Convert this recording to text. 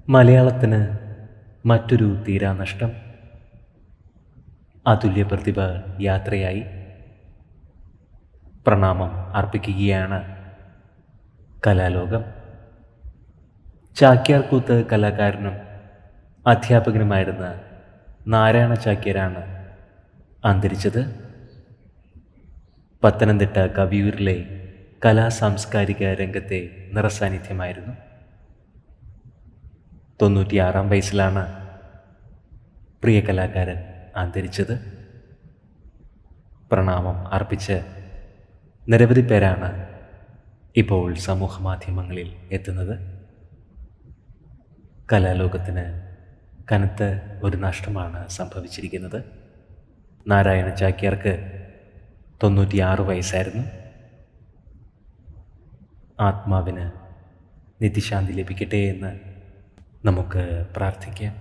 മലയാളത്തിന് മറ്റൊരു തീരാനഷ്ടം. അതുല്യ പ്രതിഭ യാത്രയായി. പ്രണാമം അർപ്പിക്കുകയാണ് കലാലോകം. ചാക്യാർകൂത്ത് കലാകാരനും അധ്യാപകനുമായിരുന്ന നാരായണ ചാക്യാരാണ് അന്തരിച്ചത്. പത്തനംതിട്ട കവിയൂരിലെ കലാസാംസ്കാരിക രംഗത്തെ നിറസാന്നിധ്യമായിരുന്നു. 96 വയസ്സിലാണ് പ്രിയ കലാകാരൻ അന്തരിച്ചത്. പ്രണാമം അർപ്പിച്ച് നിരവധി പേരാണ് ഇപ്പോൾ സമൂഹ മാധ്യമങ്ങളിൽ എത്തുന്നത്. കലാലോകത്തിന് കനത്ത ഒരു നഷ്ടമാണ് സംഭവിച്ചിരിക്കുന്നത്. നാരായണ ചാക്യാർക്ക് 96 വയസ്സായിരുന്നു. ആത്മാവിന് നിത്യശാന്തി ലഭിക്കട്ടെ എന്ന് നമുക്ക് പ്രാർത്ഥിക്കാം.